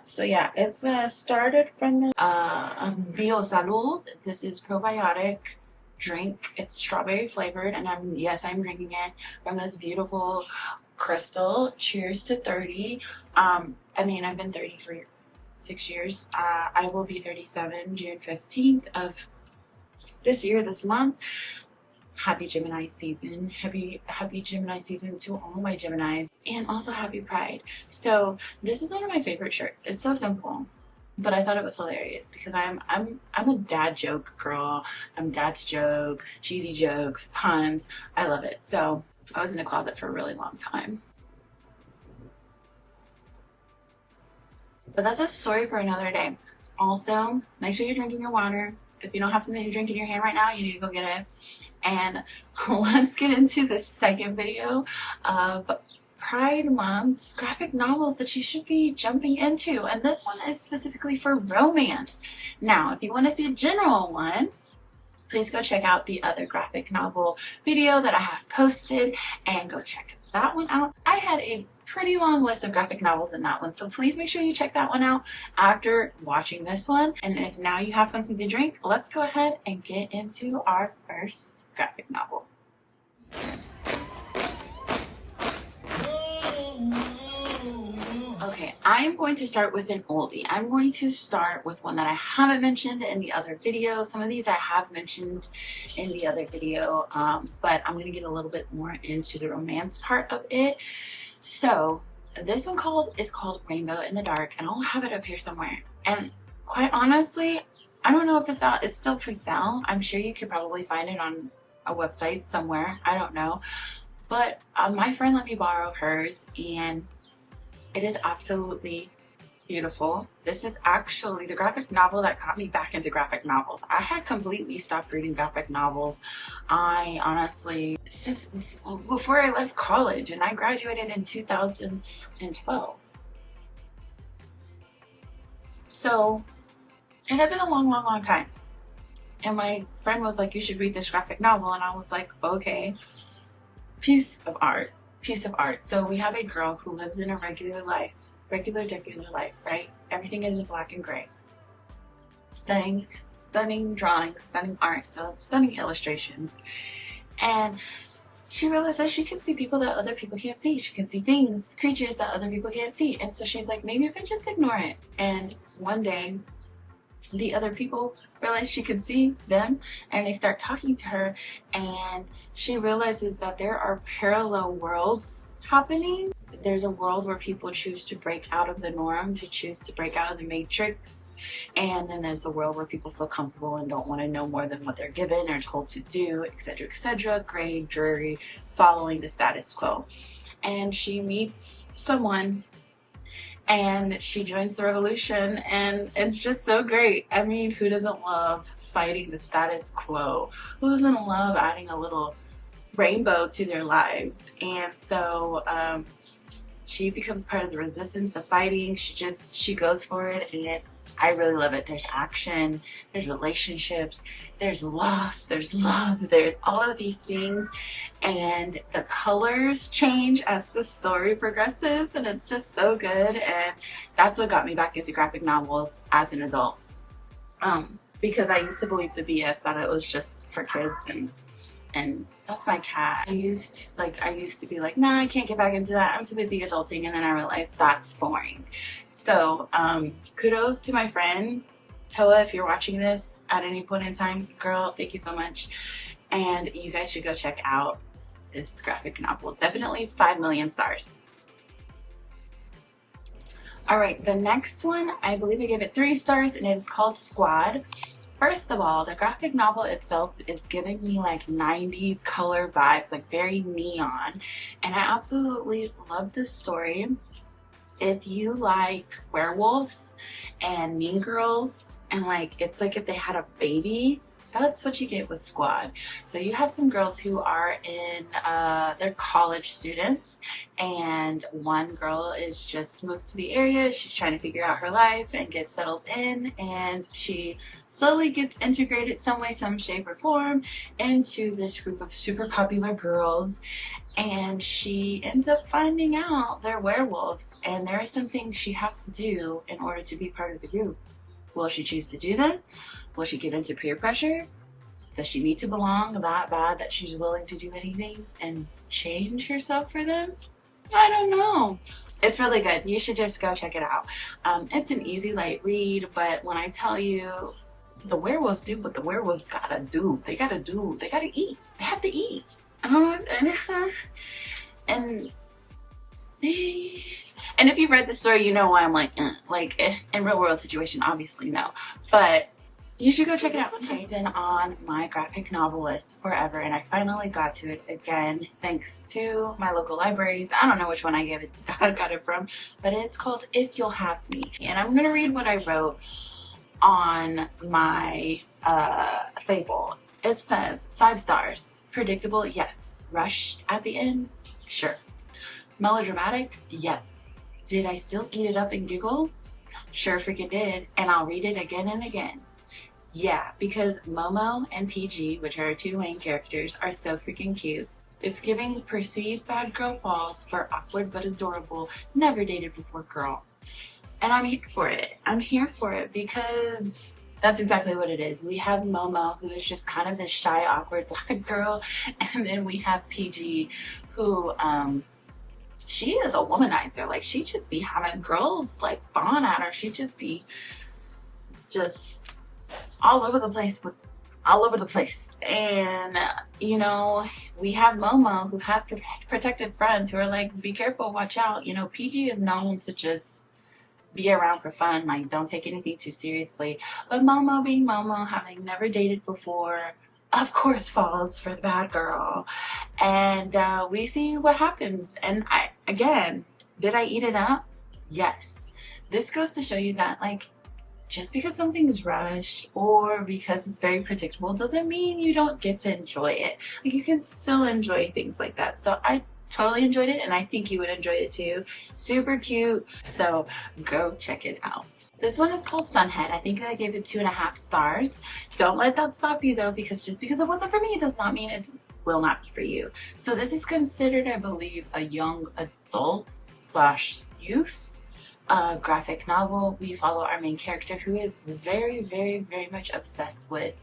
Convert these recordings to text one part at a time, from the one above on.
So yeah, it's started from Bio Salud. This is probiotic drink. It's strawberry flavored, and I'm drinking it from this beautiful crystal. Cheers to 30. I've been 30 for 6 years. I will be 37 June 15th of this month. Happy Gemini season. Happy Gemini season to all my Geminis, and also happy Pride. So this is one of my favorite shirts. It's so simple, but I thought it was hilarious because I'm a dad joke girl. I'm dad's joke, cheesy jokes, puns. I love it. So I was in a closet for a really long time. But that's a story for another day. Also, make sure you're drinking your water. If you don't have something to drink in your hand right now, you need to go get it. And let's get into the second video of Pride Month's graphic novels that you should be jumping into. And this one is specifically for romance. Now, if you want to see a general one, please go check out the other graphic novel video that I have posted and go check that one out. I had a pretty long list of graphic novels in that one, so please make sure you check that one out after watching this one. And if now you have something to drink, let's go ahead and get into our first graphic novel. Okay, I'm going to start with an oldie. I'm going to start with one that I haven't mentioned in the other video. Some of these I have mentioned in the other video, but I'm going to get a little bit more into the romance part of it. So this one is called Rainbow in the Dark, and I'll have it up here somewhere. And quite honestly, I don't know if it's out. It's still for sale. I'm sure you could probably find it on a website somewhere. I don't know. But my friend let me borrow hers, and it is absolutely beautiful. This is actually the graphic novel that got me back into graphic novels. I had completely stopped reading graphic novels. I honestly, since before I left college, and I graduated in 2012. So it had been a long time. And my friend was like, you should read this graphic novel. And I was like, okay. Piece of art. So we have a girl who lives in a regular life, right? Everything is in black and gray. Stunning drawings, stunning art, stunning illustrations. And she realizes she can see people that other people can't see. She can see things, creatures that other people can't see. And so she's like, maybe if I just ignore it. And one day, the other people realize she can see them, and they start talking to her, and she realizes that there are parallel worlds happening. There's a world where people choose to break out of the norm, to choose to break out of the matrix, and then there's a world where people feel comfortable and don't want to know more than what they're given or told to do, etc., gray, dreary, following the status quo. And she meets someone, and she joins the revolution, and it's just so great. I mean, who doesn't love fighting the status quo? Who doesn't love adding a little rainbow to their lives? And so she becomes part of the resistance of fighting. She goes for it, and I really love it. There's action, there's relationships, there's loss, there's love, there's all of these things, and the colors change as the story progresses, and it's just so good. And that's what got me back into graphic novels as an adult, because I used to believe the BS that it was just for kids, and that's my cat. I used to be like, nah, I can't get back into that. I'm too busy adulting. And then I realized that's boring. So kudos to my friend Toa. If you're watching this at any point in time, girl, thank you so much. And you guys should go check out this graphic novel. Definitely 5 million stars. All right, the next one, I believe I gave it 3 stars, and it is called Squad. First of all, the graphic novel itself is giving me like 90s color vibes, like very neon. And I absolutely love this story. If you like werewolves and Mean Girls, and like it's like if they had a baby, that's what you get with Squad. So you have some girls who are in, they're college students, and one girl is just moved to the area. She's trying to figure out her life and get settled in, and she slowly gets integrated some way, some shape or form into this group of super popular girls. and she ends up finding out they're werewolves, and there are some things she has to do in order to be part of the group. Will she choose to do them? Will she get into peer pressure? Does she need to belong that bad that she's willing to do anything and change herself for them? I don't know. It's really good. You should just go check it out. It's an easy, light read, but when I tell you, the werewolves do what the werewolves gotta do. They gotta eat. They have to eat. And if you read the story, you know why I'm like in real world situation, obviously no. But you should go check it out. This one has been on my graphic novel list forever, and I finally got to it again thanks to my local libraries. I don't know which one I got it from, but it's called If You'll Have Me. And I'm gonna read what I wrote on my Fable. It says 5 stars. Predictable, yes. Rushed at the end, sure. Melodramatic, yep. Did I still eat it up and giggle? Sure freaking did, and I'll read it again and again. Yeah, because Momo and PG, which are our 2 main characters, are so freaking cute. It's giving perceived bad girl falls for awkward but adorable, never dated before girl. And I'm here for it. I'm here for it because that's exactly what it is. We have Momo, who is just kind of this shy, awkward black girl, and then we have PG, who she is a womanizer. Like, she just be having girls like fawn at her. She just be all over the place. And you know, we have Momo, who has protective friends who are like, be careful, watch out. You know, PG is known to just be around for fun, like don't take anything too seriously. But Momo, being Momo, having never dated before, of course falls for the bad girl. And we see what happens. And again, did I eat it up? Yes. This goes to show you that, like, just because something is rushed or because it's very predictable doesn't mean you don't get to enjoy it. Like, you can still enjoy things like that. So I totally enjoyed it, and I think you would enjoy it too. Super cute, so go check it out. This one is called Sunhead. I think I gave it 2.5 stars. Don't let that stop you though, because just because it wasn't for me, it does not mean it will not be for you. So this is considered, I believe, a young adult / youth graphic novel. We follow our main character, who is very, very, very much obsessed with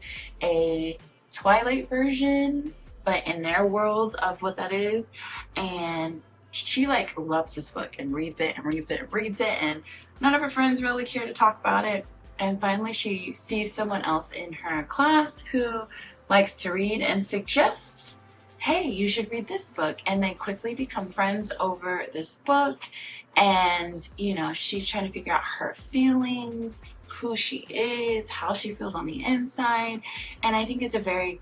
a Twilight version, but in their world of what that is. And she like loves this book and reads it and reads it and reads it, and none of her friends really care to talk about it. And finally she sees someone else in her class who likes to read and suggests, hey, you should read this book. And they quickly become friends over this book. And you know, she's trying to figure out her feelings, who she is, how she feels on the inside. And I think it's a very,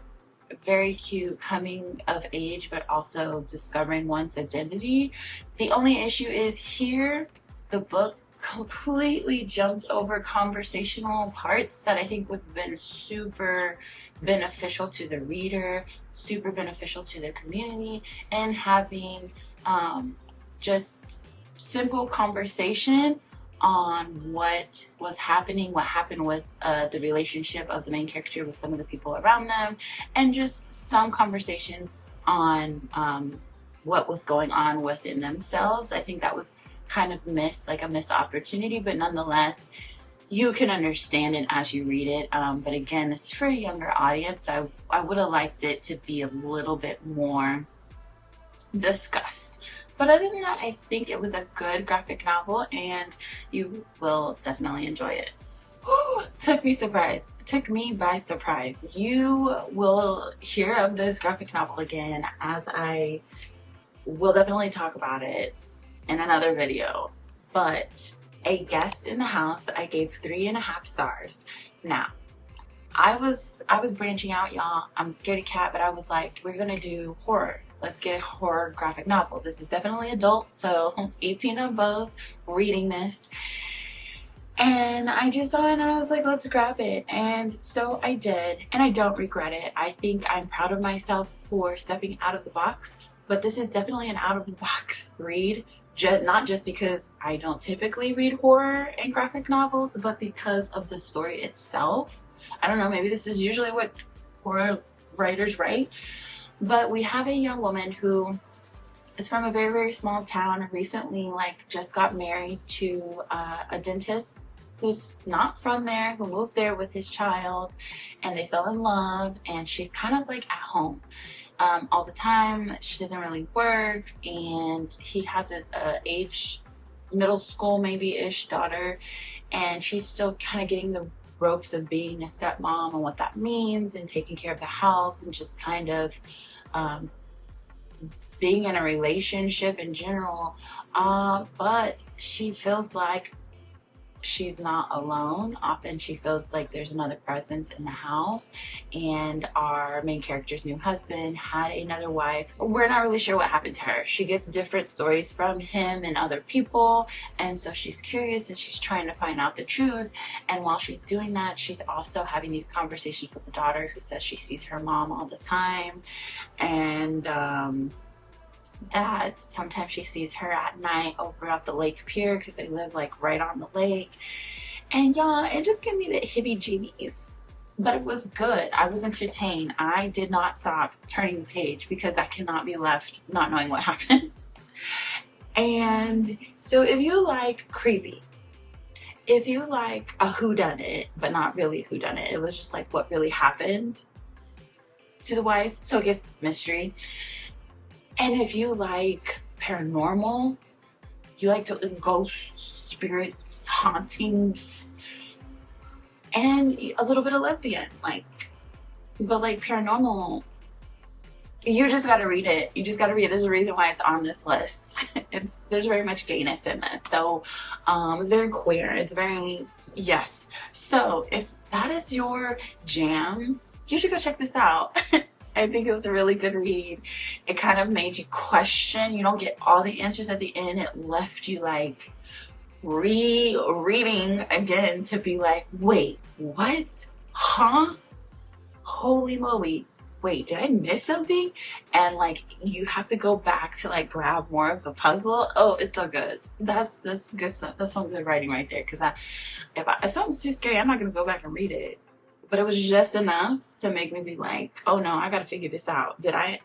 very cute coming of age, but also discovering one's identity. The only issue is here, the book completely jumped over conversational parts that I think would have been super beneficial to the reader, super beneficial to the community, and having just simple conversation on what was happening, what happened with the relationship of the main character with some of the people around them, and just some conversation on what was going on within themselves. I think that was kind of missed opportunity, but nonetheless, you can understand it as you read it. But again, this is for a younger audience. I would have liked it to be a little bit more discussed. But other than that, I think it was a good graphic novel, and you will definitely enjoy it. Ooh, took me by surprise. You will hear of this graphic novel again, as I will definitely talk about it in another video. But A Guest in the House, I gave 3.5 stars. Now, I was branching out, y'all. I'm a scaredy cat, but I was like, we're gonna do horror. Let's get a horror graphic novel. This is definitely adult, so 18 and above reading this. And I just saw it and I was like, let's grab it. And so I did, and I don't regret it. I think I'm proud of myself for stepping out of the box, but this is definitely an out of the box read. Not just because I don't typically read horror and graphic novels, but because of the story itself. I don't know, maybe this is usually what horror writers write. But we have a young woman who is from a very, very small town and recently like just got married to a dentist who's not from there, who moved there with his child, and they fell in love, and she's kind of like at home all the time. She doesn't really work, and he has a age middle school maybe ish daughter, and she's still kind of getting the ropes of being a stepmom and what that means, and taking care of the house, and just kind of being in a relationship in general. But she feels like she's not alone. Often she feels like there's another presence in the house, and our main character's new husband had another wife. We're not really sure what happened to her. She gets different stories from him and other people, and so she's curious and she's trying to find out the truth. And while she's doing that, she's also having these conversations with the daughter, who says she sees her mom all the time, and that sometimes she sees her at night over at the lake pier, because they live like right on the lake. And y'all, it just gave me the heebie-jeebies, but it was good. I was entertained. I did not stop turning the page because I cannot be left not knowing what happened. And so if you like creepy, if you like a whodunit, but not really a whodunit, it was just like what really happened to the wife, so it gets mystery. And if you like paranormal, you like to ghosts, spirits, hauntings, and a little bit of lesbian, but like paranormal, you just gotta read it. You just gotta read it. There's a reason why it's on this list. There's very much gayness in this. So it's very queer. It's very, yes. So if that is your jam, you should go check this out. I think it was a really good read. It kind of made you question. You don't get all the answers at the end. It left you like rereading again to be like, wait, what? Huh? Holy moly. Wait, did I miss something? And like you have to go back to like grab more of the puzzle. Oh, it's so good. That's good stuff. That's some good writing right there. Because if something's too scary, I'm not gonna go back and read it. But it was just enough to make me be like, oh no, I gotta figure this out. Did I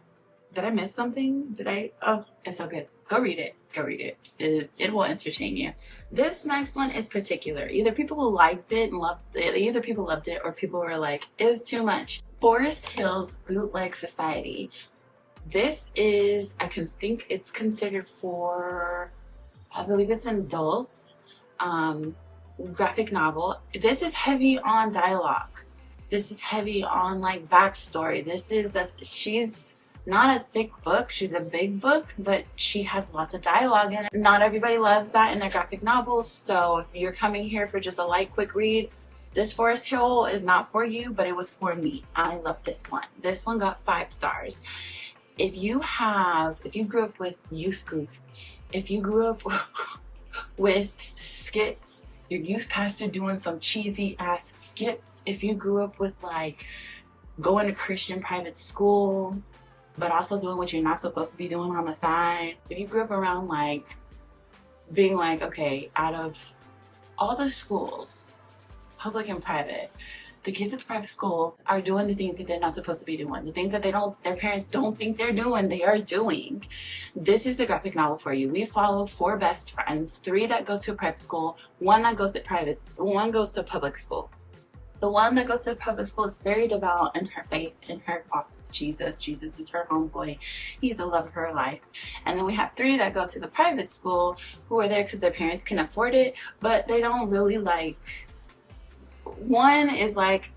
miss something? Oh, it's so good. Go read it. Go read it. It will entertain you. This next one is particular. Either people liked it and loved it, either people loved it, or people were like, it was too much. Forest Hills Bootleg Society. This is, I can think it's considered for, I believe it's an adult graphic novel. This is heavy on dialogue. This is heavy on like backstory. She's not a thick book. She's a big book, but she has lots of dialogue in it. Not everybody loves that in their graphic novels. So if you're coming here for just a light, quick read, this Forest Hill is not for you, but it was for me. I love this one. This one got 5 stars. If you grew up with youth group, if you grew up with skits, your youth pastor doing some cheesy ass skits, if you grew up with like going to Christian private school, but also doing what you're not supposed to be doing on the side, if you grew up around like being like, okay, out of all the schools, public and private, the kids at the private school are doing the things that they're not supposed to be doing. The things that their parents don't think they're doing, they are doing. This is a graphic novel for you. We follow 4 best friends, 3 that go to private school, 1 that goes to private, 1 goes to public school. The one that goes to public school is very devout in her faith, in her walk with Jesus. Jesus is her homeboy. He's the love of her life. And then we have 3 that go to the private school, who are there because their parents can afford it, but they don't really like. One is like,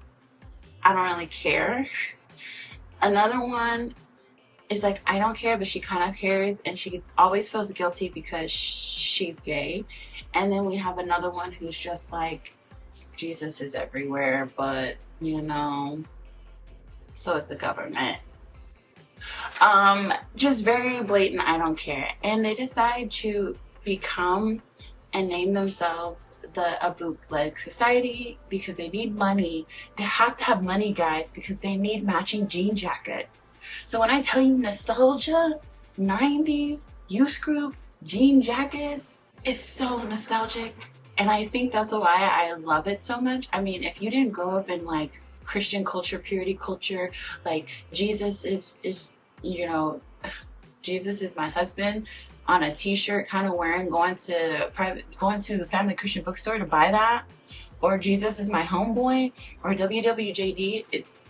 I don't really care. Another one is like, I don't care, but she kind of cares, and she always feels guilty because she's gay. And then we have another one who's just like, Jesus is everywhere, but so is the government. Just very blatant, I don't care. And they decide to become and name themselves a bootleg society because they need money. They have to have money, guys, because they need matching jean jackets. So when I tell you nostalgia, 90s, youth group, jean jackets, it's so nostalgic. And I think that's why I love it so much. I mean, if you didn't grow up in like Christian culture, purity culture, like Jesus is Jesus is my husband on a t-shirt kind of wearing, going to the family Christian bookstore to buy that, or Jesus is my homeboy, or WWJD.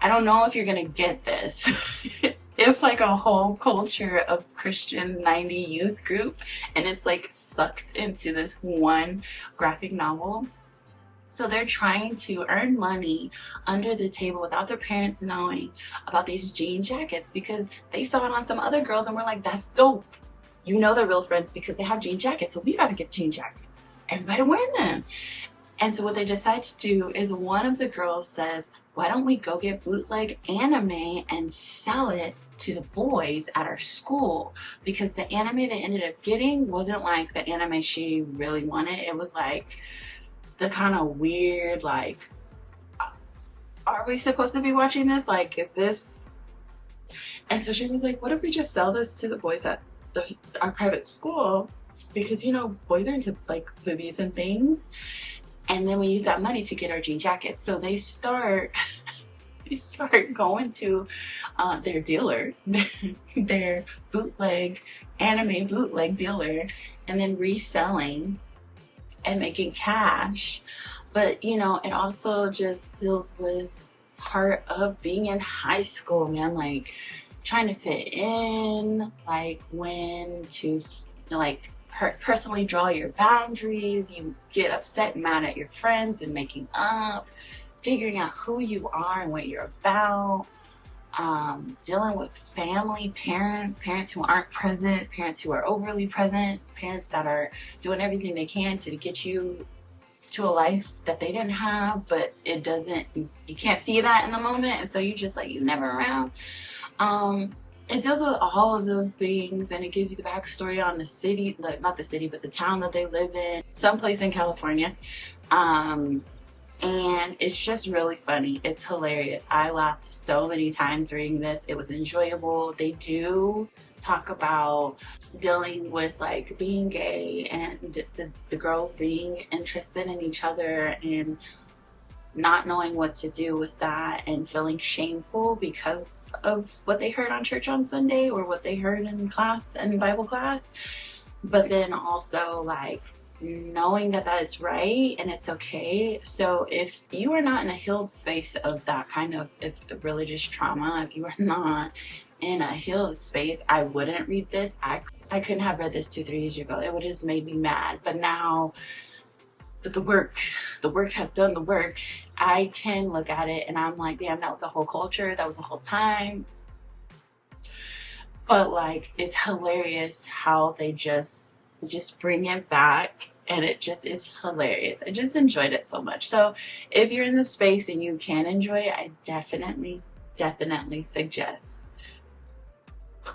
I don't know if you're gonna get this. It's like a whole culture of Christian 90 youth group, and it's like sucked into this one graphic novel. So they're trying to earn money under the table without their parents knowing about these jean jackets, because they saw it on some other girls and were like, that's dope. You know they're real friends because they have jean jackets, so we gotta get jean jackets. Everybody wearing them. And so what they decide to do is, one of the girls says, why don't we go get bootleg anime and sell it to the boys at our school? Because the anime they ended up getting wasn't like the anime she really wanted. It was like the kind of weird, like, are we supposed to be watching this? Like, is this? And so she was like, what if we just sell this to the boys at our private school? Because, you know, boys are into like movies and things. And then we use that money to get our jean jackets. So they start going to their dealer, their anime bootleg dealer, and then reselling and making cash. But, you know, it also just deals with part of being in high school, man, like trying to fit in, like when to, like, personally draw your boundaries. You get upset and mad at your friends and making up, figuring out who you are and what you're about, dealing with family, parents who aren't present, parents who are overly present, parents that are doing everything they can to get you to a life that they didn't have, but it doesn't, you can't see that in the moment, and so you just like, you never around. It deals with all of those things, and it gives you the backstory on the city, not the city, but the town that they live in, someplace in California. And it's just really funny. It's hilarious. I laughed so many times reading this. It was enjoyable. They do talk about dealing with like being gay and the girls being interested in each other and not knowing what to do with that and feeling shameful because of what they heard on church on Sunday or what they heard in class and Bible class. But then also like knowing that that is right and it's okay. So if you are not in a healed space of that kind of religious trauma, if you are not in a healed space, I wouldn't read this. I couldn't have read this 2-3 years ago. It would have just made me mad. But now that the work has done the work, I can look at it and I'm like, damn, that was a whole culture, that was a whole time. But like, it's hilarious how they just bring it back, and it just is hilarious. I just enjoyed it so much. So if you're in the space and you can enjoy it, I definitely suggest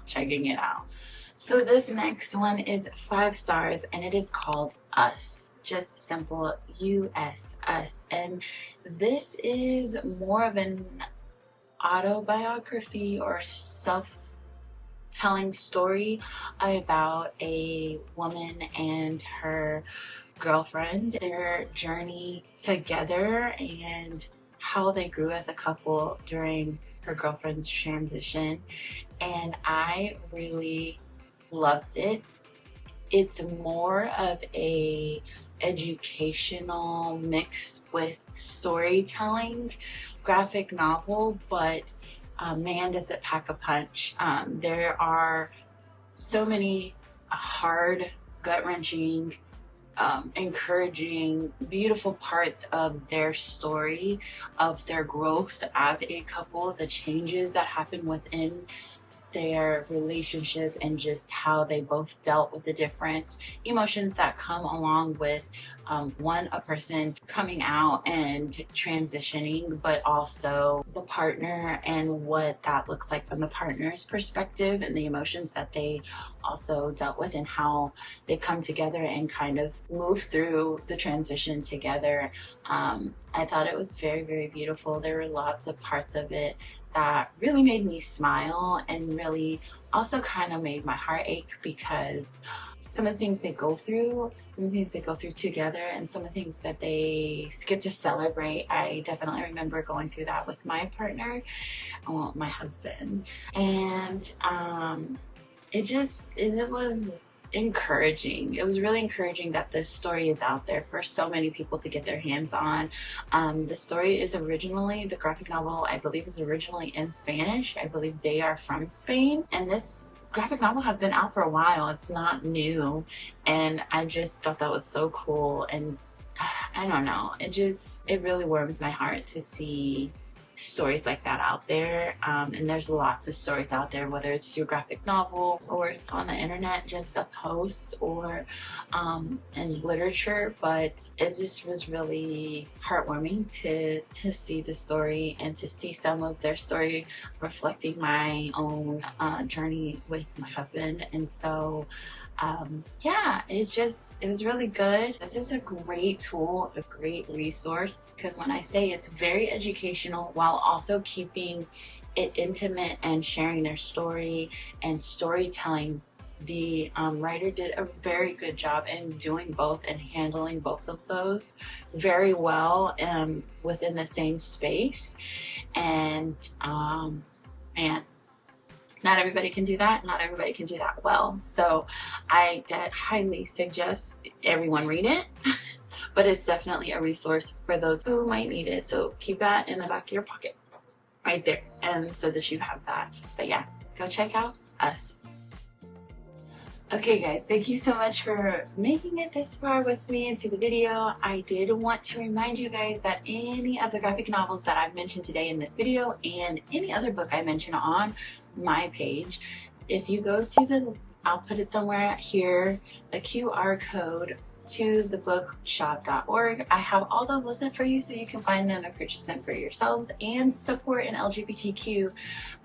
checking it out. So this next one is 5 stars, and it is called Us. Just simple, US, us. And this is more of an autobiography or self-telling story about a woman and her girlfriend, their journey together, and how they grew as a couple during her girlfriend's transition. And I really loved it. It's more of a educational mixed with storytelling graphic novel, but man, does it pack a punch. There are so many hard, gut-wrenching, encouraging, beautiful parts of their story, of their growth as a couple, the changes that happen within their relationship, and just how they both dealt with the different emotions that come along with a person coming out and transitioning, but also the partner and what that looks like from the partner's perspective, and the emotions that they also dealt with, and how they come together and kind of move through the transition together. I thought it was very, very beautiful. There were lots of parts of it that really made me smile, and really also kind of made my heart ache, because some of the things they go through, together, and some of the things that they get to celebrate. I definitely remember going through that with my partner, my husband. And it was encouraging. It was really encouraging that this story is out there for so many people to get their hands on. The story is originally, the graphic novel, I believe, is originally in Spanish. I believe they are from Spain, and this graphic novel has been out for a while. It's not new, and I just thought that was so cool. And I don't know, it really warms my heart to see stories like that out there. And there's lots of stories out there, whether it's through graphic novel or it's on the internet, just a post, or in literature. But it just was really heartwarming to see the story and to see some of their story reflecting my own journey with my husband. And so yeah, it was really good. This is a great tool, a great resource, because when I say it's very educational while also keeping it intimate and sharing their story and storytelling, the writer did a very good job in doing both and handling both of those very well within the same space. And man, not everybody can do that. Not everybody can do that well. So I highly suggest everyone read it, but it's definitely a resource for those who might need it. So keep that in the back of your pocket right there, and so that you have that. But yeah, go check out Us. Okay guys, thank you so much for making it this far with me into the video. I did want to remind you guys that any of the graphic novels that I've mentioned today in this video and any other book I mention on my page, if you go to I'll put it somewhere here, a QR code to the bookshop.org. I have all those listed for you so you can find them and purchase them for yourselves and support an LGBTQ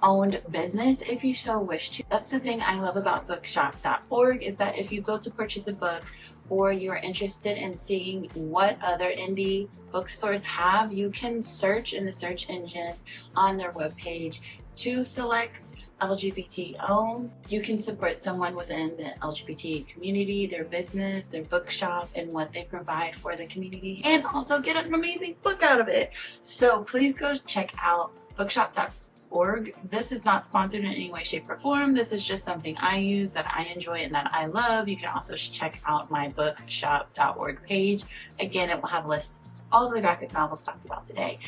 owned business if you so wish to. That's the thing I love about bookshop.org, is that if you go to purchase a book or you're interested in seeing what other indie bookstores have, you can search in the search engine on their webpage to select LGBT owned. You can support someone within the LGBT community, their business, their bookshop, and what they provide for the community, and also get an amazing book out of it. So please go check out bookshop.org. This is not sponsored in any way, shape, or form. This is just something I use, that I enjoy, and that I love. You can also check out my bookshop.org page. Again, it will have a list of all of the graphic novels talked about today.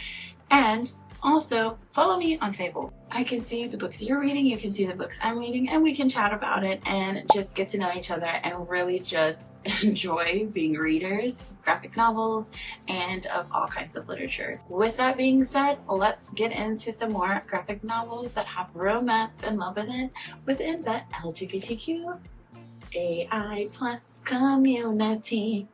And also, follow me on Fable. I can see the books you're reading, you can see the books I'm reading, and we can chat about it and just get to know each other and really just enjoy being readers, graphic novels, and of all kinds of literature. With that being said, let's get into some more graphic novels that have romance and love in it within the LGBTQAI plus community.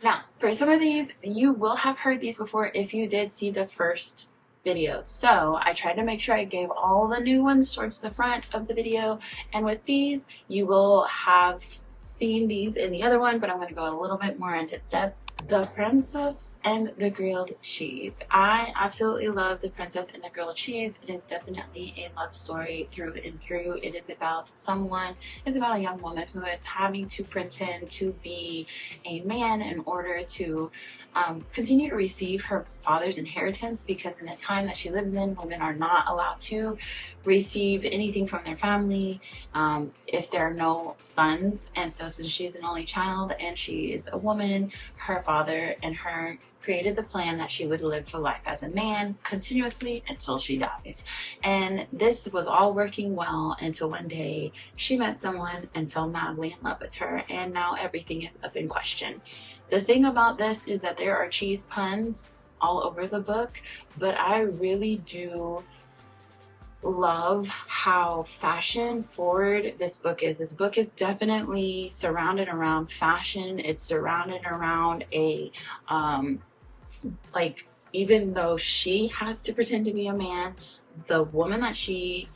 Now, for some of these, you will have heard these before if you did see the first video. So I tried to make sure I gave all the new ones towards the front of the video, and with these you will have seen these in the other one, but I'm going to go a little bit more into depth. The Princess and the Grilled Cheese. I absolutely love The Princess and the Grilled Cheese. It is definitely a love story through and through. It is about a young woman who is having to pretend to be a man in order to continue to receive her father's inheritance, because in the time that she lives in, women are not allowed to receive anything from their family if there are no sons. And so since she's an only child and she is a woman, her father and her created the plan that she would live for life as a man continuously until she dies. And this was all working well until one day she met someone and fell madly in love with her, and now everything is up in question. The thing about this is that there are cheese puns all over the book, but I really do love how fashion forward this book is. This book is definitely surrounded around fashion. It's surrounded around a like, even though she has to pretend to be a man, the woman that she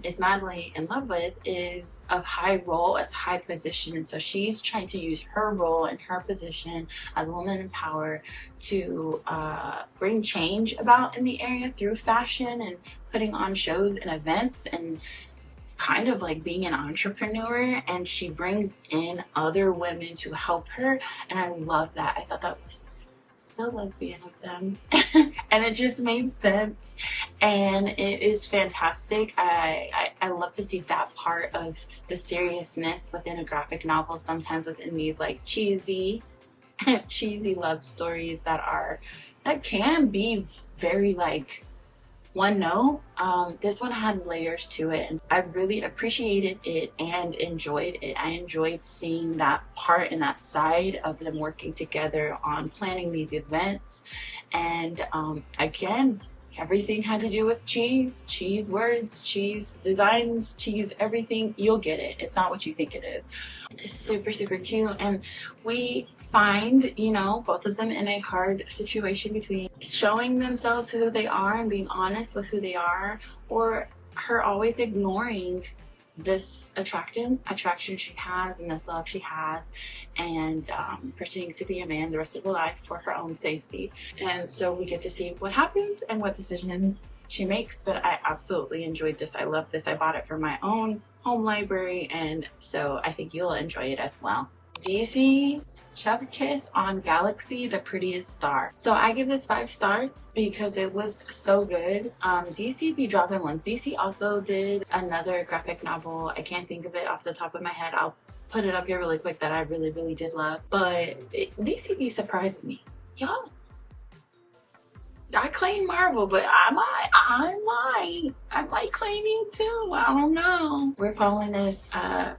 is madly in love with is of high role, as high position, and so she's trying to use her role and her position as a woman in power to bring change about in the area through fashion and putting on shows and events and kind of like being an entrepreneur. And she brings in other women to help her, and I love that. I thought that was so lesbian of them. And it just made sense, and it is fantastic. I love to see that part of the seriousness within a graphic novel, sometimes within these like cheesy love stories that can be very like one note. This one had layers to it, and I really appreciated it and enjoyed it. I enjoyed seeing that part and that side of them working together on planning these events. And again, everything had to do with cheese words, cheese designs, cheese everything. You'll get it. It's not what you think it is. It's super, super cute. And we find, you know, both of them in a hard situation between showing themselves who they are and being honest with who they are, or her always ignoring this attraction she has and this love she has, and pretending to be a man the rest of her life for her own safety. And so we get to see what happens and what decisions she makes. But I absolutely enjoyed this. I love this. I bought it for my own home library, and so I think you'll enjoy it as well. DC Chef Kiss on Galaxy, the Prettiest Star. So I give this 5 stars because it was so good. DC be dropping ones. DC also did another graphic novel. I can't think of it off the top of my head. I'll put it up here really quick that I really, really did love. But DC be surprising me. Y'all, I claim Marvel, but I might claim you too. I don't know. We're following this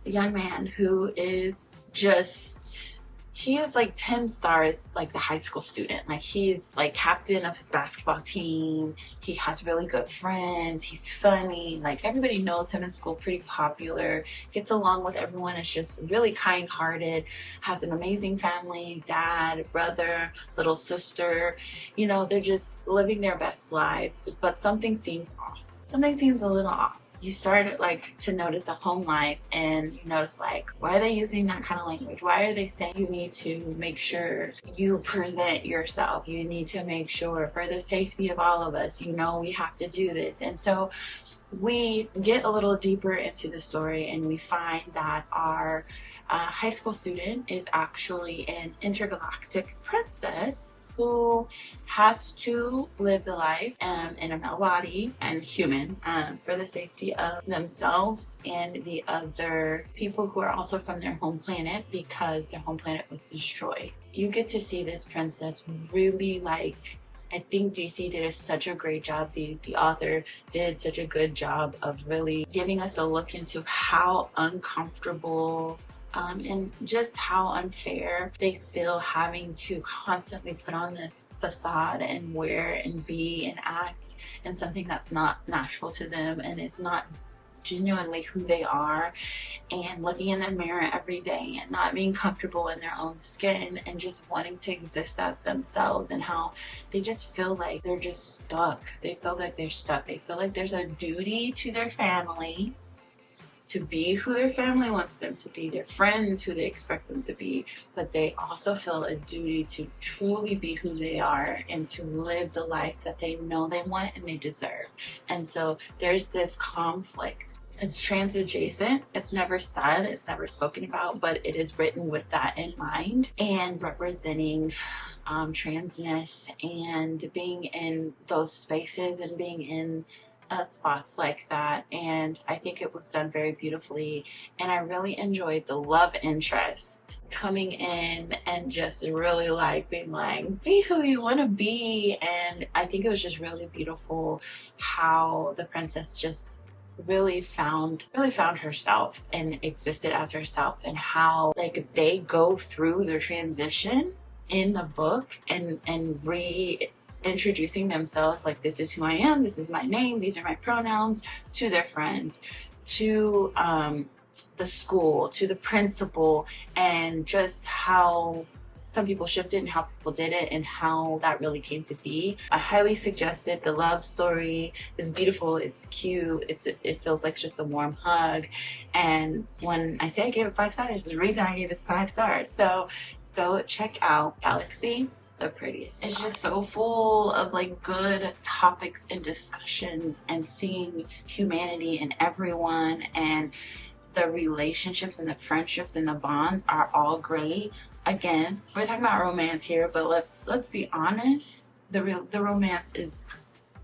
young man who is just, he is like 10 stars, like the high school student. Like he's like captain of his basketball team. He has really good friends. He's funny. Like everybody knows him in school, pretty popular, gets along with everyone. Is just really kind-hearted, has an amazing family, dad, brother, little sister. You know, they're just living their best lives, but something seems off. Something seems a little off. You start like to notice the home life, and you notice like, why are they using that kind of language? Why are they saying you need to make sure you present yourself? You need to make sure for the safety of all of us, you know, we have to do this. And so we get a little deeper into the story, and we find that our high school student is actually an intergalactic princess who has to live the life in a male body and human for the safety of themselves and the other people who are also from their home planet, because their home planet was destroyed. You get to see this princess really like, I think DC did such a great job. The author did such a good job of really giving us a look into how uncomfortable and just how unfair they feel having to constantly put on this facade and wear and be and act in something that's not natural to them and is not genuinely who they are, and looking in the mirror every day and not being comfortable in their own skin and just wanting to exist as themselves, and how they just feel like they're just stuck. They feel like they're stuck. They feel like there's a duty to their family to be who their family wants them to be, their friends who they expect them to be, but they also feel a duty to truly be who they are and to live the life that they know they want and they deserve. And so there's this conflict. It's trans adjacent. It's never said, it's never spoken about, but it is written with that in mind, and representing transness and being in those spaces and being in spots like that. And I think it was done very beautifully, and I really enjoyed the love interest coming in and just really like being like, be who you want to be. And I think it was just really beautiful how the princess just really found herself and existed as herself, and how like they go through their transition in the book and introducing themselves like, this is who I am, this is my name, these are my pronouns, to their friends, to the school, to the principal, and just how some people shifted and how people did it and how that really came to be. I highly suggest it. The love story is beautiful, it's cute, it feels like just a warm hug. And when I say I gave it 5 stars, there's a reason I gave it 5 stars. So go check out Galaxy, the Prettiest. It's just so full of like good topics and discussions, and seeing humanity in everyone, and the relationships and the friendships and the bonds are all great. again, we're talking about romance here, but let's be honest. The romance is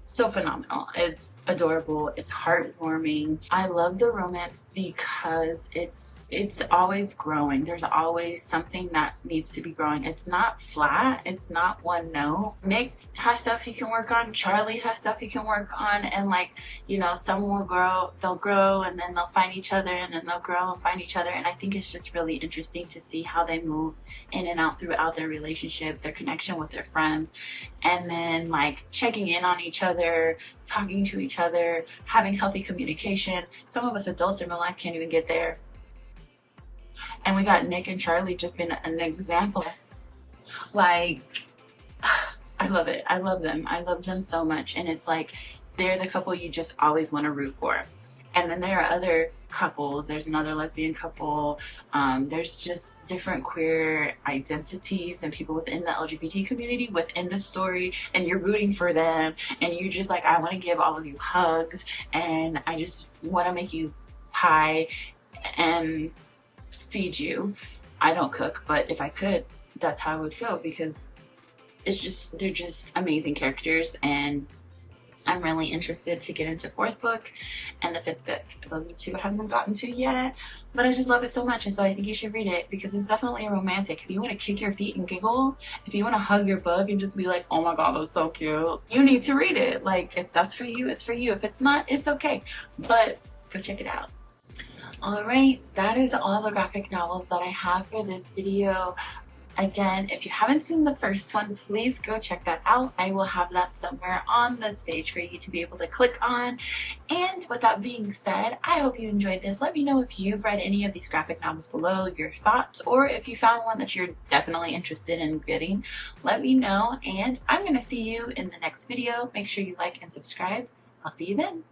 so phenomenal. It's adorable. It's heartwarming. I love the romance because it's always growing. There's always something that needs to be growing. It's not flat. It's not one note. Nick has stuff he can work on. Charlie has stuff he can work on. And like, you know, some will grow. They'll grow and then they'll find each other and then they'll grow and find each other. And I think it's just really interesting to see how they move in and out throughout their relationship, their connection with their friends, and then like checking in on each other, talking to each other, having healthy communication. Some of us adults in real life can't even get there. And we got Nick and Charlie just been an example. Like, I love it. I love them. I love them so much. And it's like, they're the couple you just always want to root for. And then there are other couples. There's another lesbian couple. There's just different queer identities and people within the LGBT community within the story, and you're rooting for them, and you're just like, I want to give all of you hugs, and I just want to make you pie and feed you. I don't cook, but if I could, that's how I would feel, because it's just, they're just amazing characters, and I'm really interested to get into 4th book and the 5th book. Those are the 2 I haven't gotten to yet, but I just love it so much, and so I think you should read it because it's definitely a romantic. If you want to kick your feet and giggle, if you want to hug your bug and just be like, oh my god, that's so cute, you need to read it. Like, if that's for you, it's for you. If it's not, it's okay, but go check it out. Alright, that is all the graphic novels that I have for this video. Again, if you haven't seen the first one, please go check that out. I will have that somewhere on this page for you to be able to click on. And with that being said, I hope you enjoyed this. Let me know if you've read any of these graphic novels below, your thoughts, or if you found one that you're definitely interested in getting. Let me know, and I'm going to see you in the next video. Make sure you like and subscribe. I'll see you then.